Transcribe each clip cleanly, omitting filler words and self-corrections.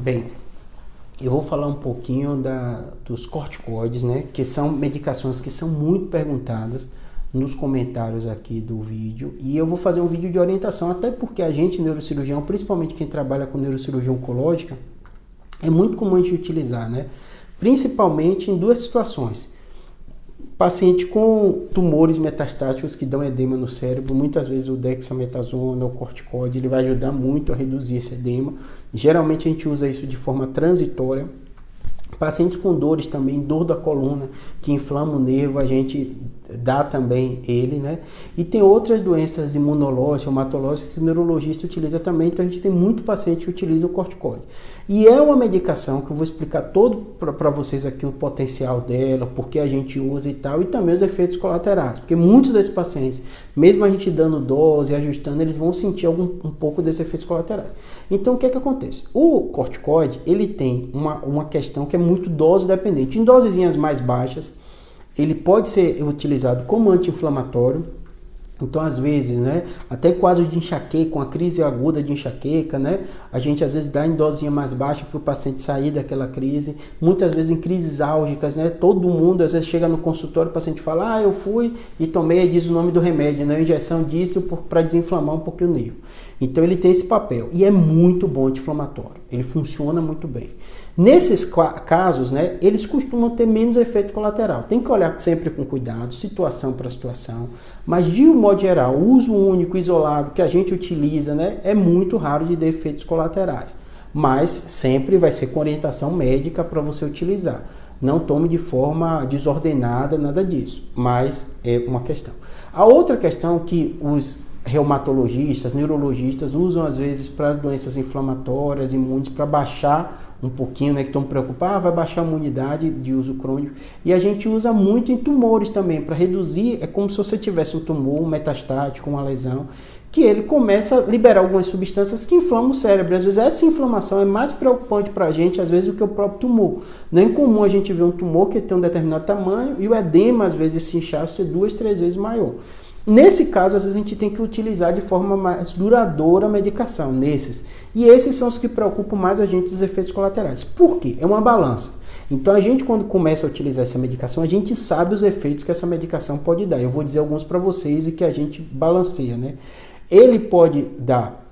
Bem, eu vou falar um pouquinho dos corticoides, né? Que são medicações que são muito perguntadas nos comentários aqui do vídeo. E eu vou fazer um vídeo de orientação, até porque a gente, neurocirurgião, principalmente quem trabalha com neurocirurgia oncológica, é muito comum a gente utilizar, né? Principalmente em duas situações. Paciente com tumores metastáticos que dão edema no cérebro, muitas vezes o dexametasona, o corticoide, ele vai ajudar muito a reduzir esse edema. Geralmente a gente usa isso de forma transitória. Pacientes com dores também, dor da coluna, que inflama o nervo, a gente dá também ele, né? E tem outras doenças imunológicas, hematológicas, que o neurologista utiliza também, então a gente tem muito paciente que utiliza o corticoide. E é uma medicação que eu vou explicar todo para vocês aqui o potencial dela, por que a gente usa e tal, e também os efeitos colaterais, porque muitos desses pacientes, mesmo a gente dando dose, ajustando, eles vão sentir um pouco desses efeitos colaterais. Então o que é que acontece? O corticoide, ele tem uma questão que é muito dose dependente. Em dosezinhas mais baixas, ele pode ser utilizado como anti-inflamatório. Então, às vezes, né, até quadro de enxaqueca, uma crise aguda de enxaqueca, né, a gente às vezes dá em dosinha mais baixa para o paciente sair daquela crise. Muitas vezes em crises álgicas, né, todo mundo às vezes chega no consultório, o paciente fala, eu fui e tomei, diz o nome do remédio, né, injeção disso para desinflamar um pouquinho o nervo. Então, ele tem esse papel e é muito bom anti-inflamatório, ele funciona muito bem. Nesses casos, né, eles costumam ter menos efeito colateral. Tem que olhar sempre com cuidado, situação para situação. Mas, de um modo geral, o uso único, isolado, que a gente utiliza, né, é muito raro de ter efeitos colaterais. Mas sempre vai ser com orientação médica para você utilizar. Não tome de forma desordenada, nada disso. Mas é uma questão. A outra questão que os reumatologistas, neurologistas usam às vezes para doenças inflamatórias, imunes, para baixar um pouquinho, né, que estão preocupados, vai baixar a imunidade de uso crônico. E a gente usa muito em tumores também, para reduzir, é como se você tivesse um tumor, um metastático, uma lesão, que ele começa a liberar algumas substâncias que inflamam o cérebro. Às vezes essa inflamação é mais preocupante para a gente, às vezes, do que o próprio tumor. Não é incomum a gente ver um tumor que tem um determinado tamanho e o edema, às vezes, esse inchaço ser 2, 3 vezes maior. Nesse caso, às vezes a gente tem que utilizar de forma mais duradoura a medicação, nesses. E esses são os que preocupam mais a gente dos efeitos colaterais. Por quê? É uma balança. Então a gente, quando começa a utilizar essa medicação, a gente sabe os efeitos que essa medicação pode dar. Eu vou dizer alguns para vocês e que a gente balanceia, né? Ele pode dar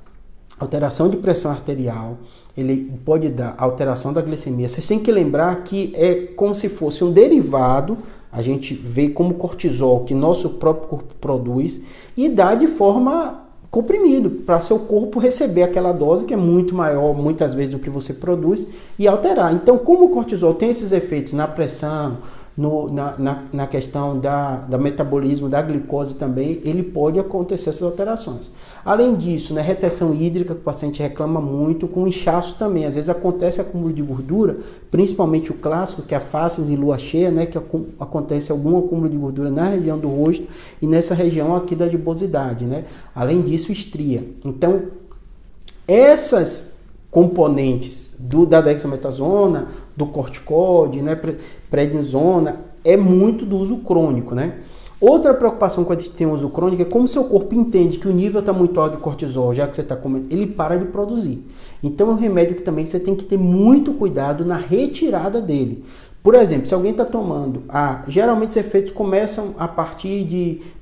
alteração de pressão arterial, ele pode dar alteração da glicemia. Vocês têm que lembrar que é como se fosse um derivado, a gente vê como cortisol que nosso próprio corpo produz e dá de forma comprimido para seu corpo receber aquela dose que é muito maior muitas vezes do que você produz e alterar. Então, como o cortisol tem esses efeitos na pressão, na questão da metabolismo da glicose também, ele pode acontecer essas alterações. Além disso, né, retenção hídrica, que o paciente reclama muito, com inchaço também. Às vezes acontece acúmulo de gordura, principalmente o clássico, que é a face em lua cheia, né, que acontece algum acúmulo de gordura na região do rosto e nessa região aqui da adiposidade, né? Além disso, estria. Então, essas componentes da dexametasona, do corticoide, né, prednisona, é muito do uso crônico, né? Outra preocupação quando a gente tem o uso crônico é como seu corpo entende que o nível está muito alto de cortisol, já que você está comendo, ele para de produzir. Então é um remédio que também você tem que ter muito cuidado na retirada dele. Por exemplo, se alguém está tomando, geralmente os efeitos começam a partir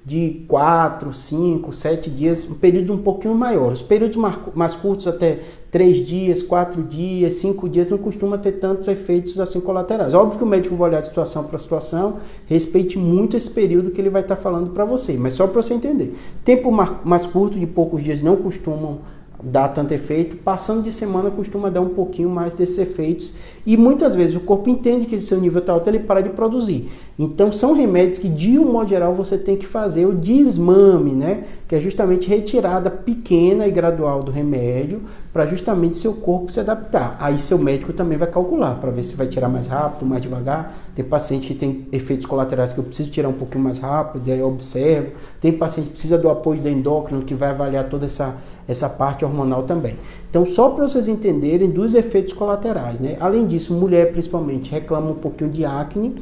de 4, 5, 7 dias, um período um pouquinho maior. Os períodos mais curtos, até 3 dias, 4 dias, 5 dias, não costuma ter tantos efeitos assim colaterais. Óbvio que o médico vai olhar de situação para situação, respeite muito esse período que ele vai estar falando para você, mas só para você entender. Tempo mais curto, de poucos dias, não costumam dá tanto efeito, passando de semana costuma dar um pouquinho mais desses efeitos e muitas vezes o corpo entende que seu nível está alto, ele para de produzir. Então são remédios que de um modo geral você tem que fazer o desmame, né? Que é justamente retirada pequena e gradual do remédio para justamente seu corpo se adaptar. Aí seu médico também vai calcular para ver se vai tirar mais rápido, mais devagar. Tem paciente que tem efeitos colaterais que eu preciso tirar um pouquinho mais rápido, e aí eu observo. Tem paciente que precisa do apoio da endócrino que vai avaliar toda essa parte hormonal também. Então, só para vocês entenderem dos efeitos colaterais, né? Além disso, mulher principalmente reclama um pouquinho de acne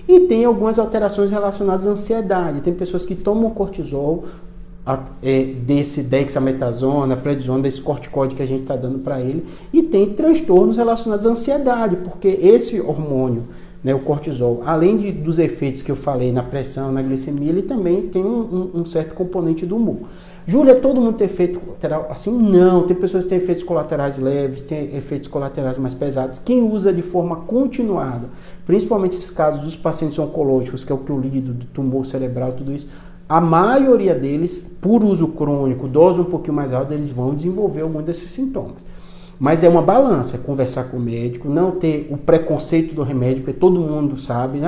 e tem algumas alterações relacionadas à ansiedade. Tem pessoas que tomam cortisol desse dexametasona, prednisona, desse corticóide que a gente está dando para ele, e tem transtornos relacionados à ansiedade, porque esse hormônio, né, o cortisol, além dos efeitos que eu falei na pressão, na glicemia, ele também tem um certo componente do humor. Júlia, todo mundo tem efeito colateral? Assim, não. Tem pessoas que têm efeitos colaterais leves, tem efeitos colaterais mais pesados. Quem usa de forma continuada, principalmente esses casos dos pacientes oncológicos, que é o que eu lido, do tumor cerebral, tudo isso, a maioria deles, por uso crônico, dose um pouquinho mais alta, eles vão desenvolver algum desses sintomas. Mas é uma balança, é conversar com o médico, não ter o preconceito do remédio, porque todo mundo sabe,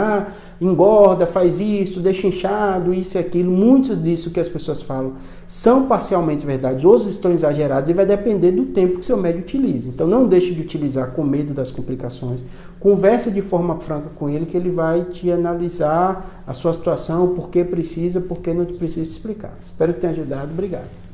engorda, faz isso, deixa inchado, isso e aquilo. Muitos disso que as pessoas falam são parcialmente verdade, outros estão exagerados e vai depender do tempo que seu médico utiliza. Então não deixe de utilizar com medo das complicações. Conversa de forma franca com ele que ele vai te analisar a sua situação, por que precisa, por que não precisa explicar. Espero que tenha ajudado. Obrigado.